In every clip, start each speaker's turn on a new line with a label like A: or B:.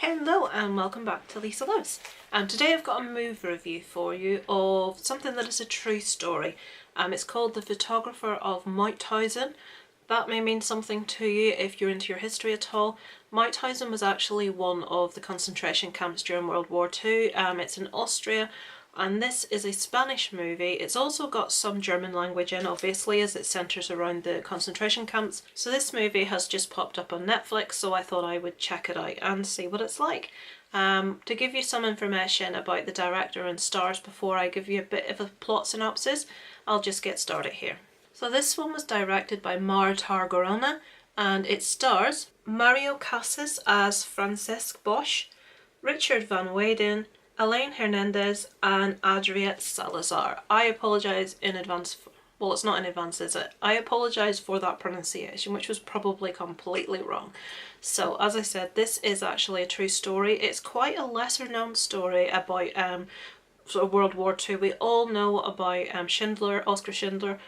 A: Hello and welcome back to Lisa Loves. Today I've got a movie review for you of something that is a true story. It's called The Photographer of Mauthausen. That may mean something to you if you're into your history at all. Mauthausen was actually one of the concentration camps during World War II. It's in Austria, and this is a Spanish movie. It's also got some German language in, obviously, as it centres around the concentration camps. So this movie has just popped up on Netflix, so I thought I would check it out and see what it's like. To give you some information about the director and stars before I give you a bit of a plot synopsis, I'll just get started here. So this one was directed by Massacre, and it stars Mario Casas as Francesc Bosch, Richard Van Weyden, Elaine Hernandez and Adriette Salazar. I apologise in advance well, it's not in advance, is it? I apologise for that pronunciation, which was probably completely wrong. So, as I said, this is actually a true story. It's quite a lesser known story about sort of World War II. We all know about Schindler, Oscar Schindler.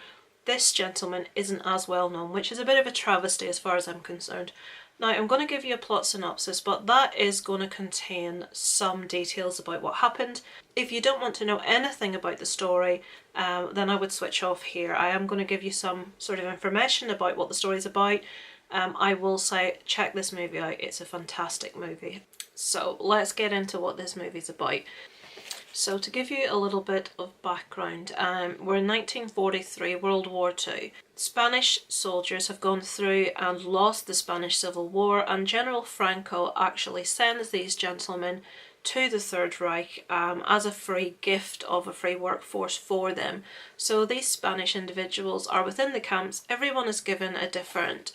A: This gentleman isn't as well known, which is a bit of a travesty as far as I'm concerned. Now, I'm going to give you a plot synopsis, but that is going to contain some details about what happened. If you don't want to know anything about the story, then I would switch off here. I am going to give you some sort of information about what the story is about. I will say, check this movie out. It's a fantastic movie. So let's get into what this movie's about. So to give you a little bit of background, we're in 1943, World War II. Spanish soldiers have gone through and lost the Spanish Civil War, and General Franco actually sends these gentlemen to the Third Reich as a free gift of a free workforce for them. So these Spanish individuals are within the camps. Everyone is given a different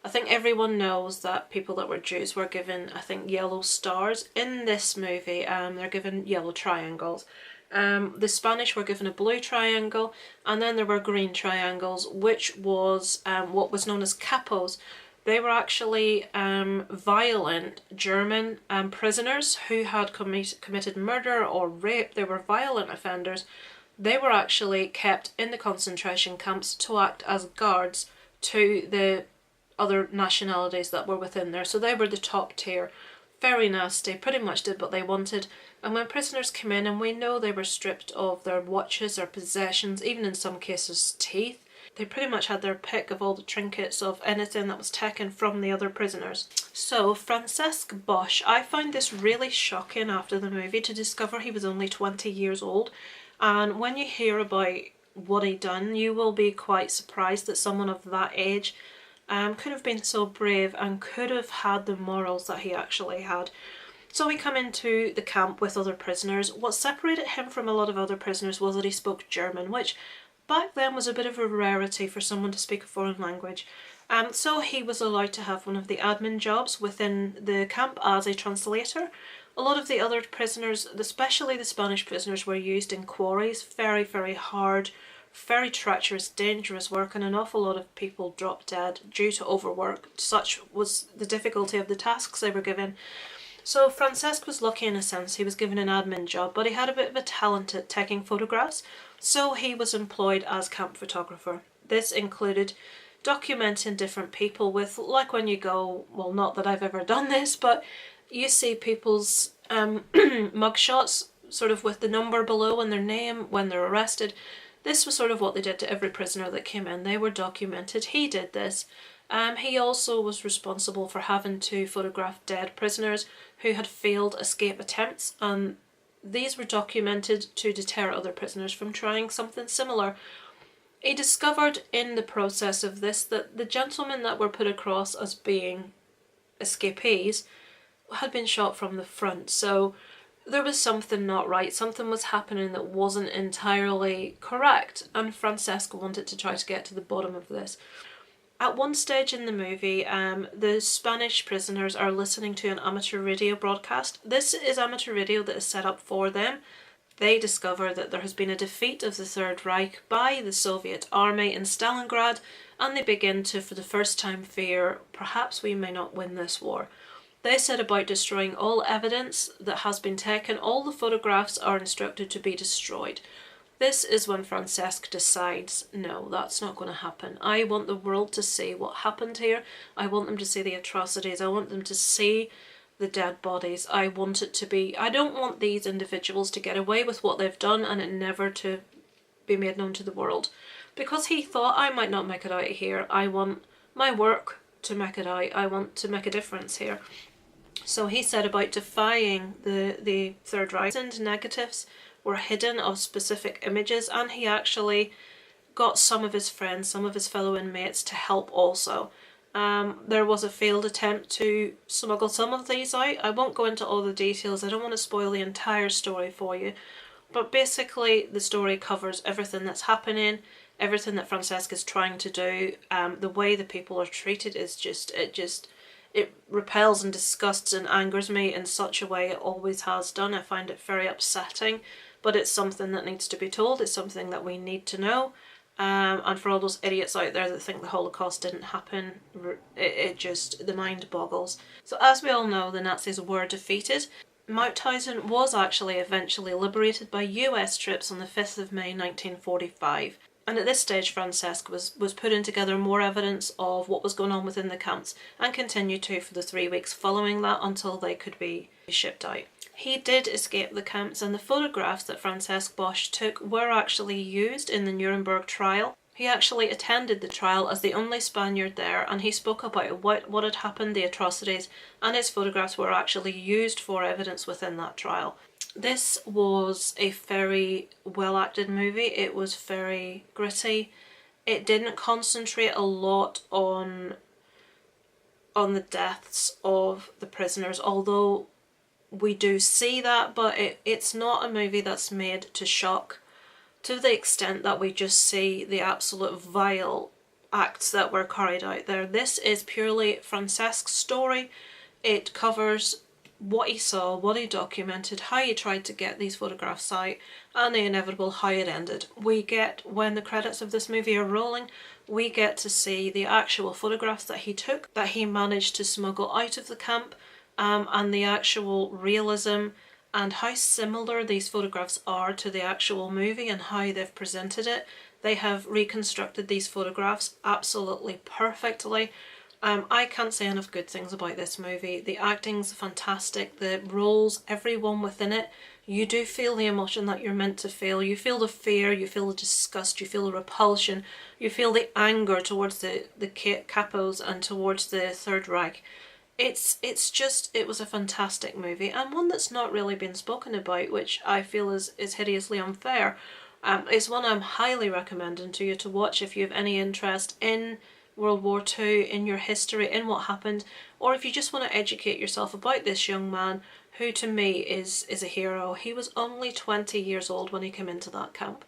A: I think everyone knows that people that were Jews were given, I think, yellow stars. In this movie, they're given yellow triangles. The Spanish were given a blue triangle, and then there were green triangles, which was what was known as capos. They were actually violent German prisoners who had committed murder or rape. They were violent offenders. They were actually kept in the concentration camps to act as guards to the other nationalities that were within there. So they were the top tier, very nasty, pretty much did what they wanted. And when prisoners came in, and we know they were stripped of their watches, their possessions, even in some cases teeth, they pretty much had their pick of all the trinkets of anything that was taken from the other prisoners. So Francesc Bosch, I found this really shocking after the movie to discover he was only 20 years old. And when you hear about what he'd done, you will be quite surprised that someone of that age could have been so brave and could have had the morals that he actually had. So we come into the camp with other prisoners. What separated him from a lot of other prisoners was that he spoke German, which back then was a bit of a rarity for someone to speak a foreign language. So he was allowed to have one of the admin jobs within the camp as a translator. A lot of the other prisoners, especially the Spanish prisoners, were used in quarries. Very, very hard, very treacherous, dangerous work, and an awful lot of people dropped dead due to overwork. Such was the difficulty of the tasks they were given. So Francesc was lucky in a sense. He was given an admin job, but he had a bit of a talent at taking photographs, so he was employed as camp photographer. This included documenting different people with, like when you go, well, not that I've ever done this, but you see people's mugshots sort of with the number below and their name when they're arrested. This was sort of what they did to every prisoner that came in. They were documented. He did this. He also was responsible for having to photograph dead prisoners who had failed escape attempts, and these were documented to deter other prisoners from trying something similar. He discovered in the process of this that the gentlemen that were put across as being escapees had been shot from the front, so there was something not right. Something was happening that wasn't entirely correct, and Francesc wanted to try to get to the bottom of this. At one stage in the movie, the Spanish prisoners are listening to an amateur radio broadcast. This is amateur radio that is set up for them. They discover that there has been a defeat of the Third Reich by the Soviet army in Stalingrad, and they begin to, for the first time, fear, perhaps we may not win this war. They set about destroying all evidence that has been taken. All the photographs are instructed to be destroyed. This is when Francesc decides, no, that's not going to happen. I want the world to see what happened here. I want them to see the atrocities. I want them to see the dead bodies. I want it to be, I don't want these individuals to get away with what they've done and it never to be made known to the world. Because he thought, I might not make it out of here, I want my work to make it out, I want to make a difference here. So he set about defying the Third Reich, and negatives were hidden of specific images, and he actually got some of his friends, some of his fellow inmates to help also. There was a failed attempt to smuggle some of these out. I won't go into all the details, I don't want to spoil the entire story for you, but basically the story covers everything that's happening, everything that Francesc is trying to do. The way the people are treated is it repels and disgusts and angers me in such a way it always has done. I find it very upsetting, but it's something that needs to be told, it's something that we need to know. And for all those idiots out there that think the Holocaust didn't happen, it just, the mind boggles. So as we all know, the Nazis were defeated. Mauthausen was actually eventually liberated by US troops on the 5th of May 1945. And at this stage, Francesc was putting together more evidence of what was going on within the camps, and continued to for the 3 weeks following that until they could be shipped out. He did escape the camps, and the photographs that Francesc Bosch took were actually used in the Nuremberg trial. He actually attended the trial as the only Spaniard there, and he spoke about what had happened, the atrocities, and his photographs were actually used for evidence within that trial. This was a very well acted movie. It was very gritty. It didn't concentrate a lot on the deaths of the prisoners, although we do see that, but it's not a movie that's made to shock to the extent that we just see the absolute vile acts that were carried out there. This is purely Francesc's story. It covers what he saw, what he documented, how he tried to get these photographs out, and the inevitable how it ended. We get, when the credits of this movie are rolling, we get to see the actual photographs that he took, that he managed to smuggle out of the camp, and the actual realism and how similar these photographs are to the actual movie and how they've presented it. They have reconstructed these photographs absolutely perfectly. I can't say enough good things about this movie. The acting's fantastic, the roles, everyone within it. You do feel the emotion that you're meant to feel. You feel the fear, you feel the disgust, you feel the repulsion, you feel the anger towards the capos and towards the Third Reich. It was a fantastic movie, and one that's not really been spoken about, which I feel is hideously unfair. It's one I'm highly recommending to you to watch if you have any interest in World War II, in your history, in what happened, or if you just want to educate yourself about this young man who to me is a hero. He was only 20 years old when he came into that camp.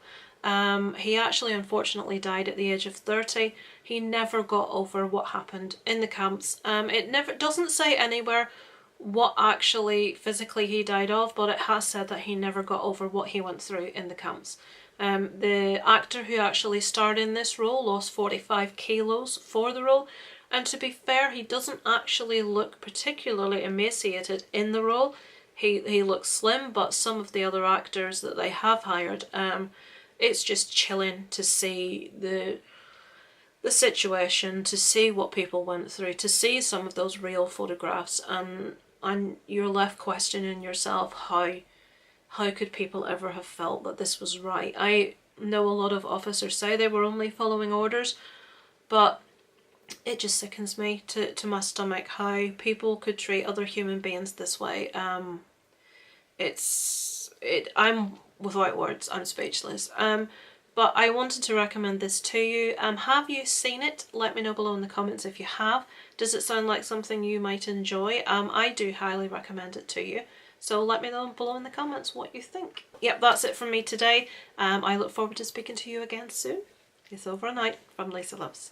A: He actually unfortunately died at the age of 30. He never got over what happened in the camps. It doesn't say anywhere what actually physically he died of, but it has said that he never got over what he went through in the camps. The actor who actually starred in this role lost 45 kilos for the role, and to be fair, he doesn't actually look particularly emaciated in the role. He looks slim, but some of the other actors that they have hired, it's just chilling to see the situation, to see what people went through, to see some of those real photographs, and you're left questioning yourself, how could people ever have felt that this was right? I know a lot of officers say they were only following orders, but it just sickens me to my stomach how people could treat other human beings this way. I'm without words, I'm speechless. But I wanted to recommend this to you. Have you seen it? Let me know below in the comments if you have. Does it sound like something you might enjoy? I do highly recommend it to you. So let me know below in the comments what you think. Yep, that's it from me today. I look forward to speaking to you again soon. It's over and out from Lisa Loves.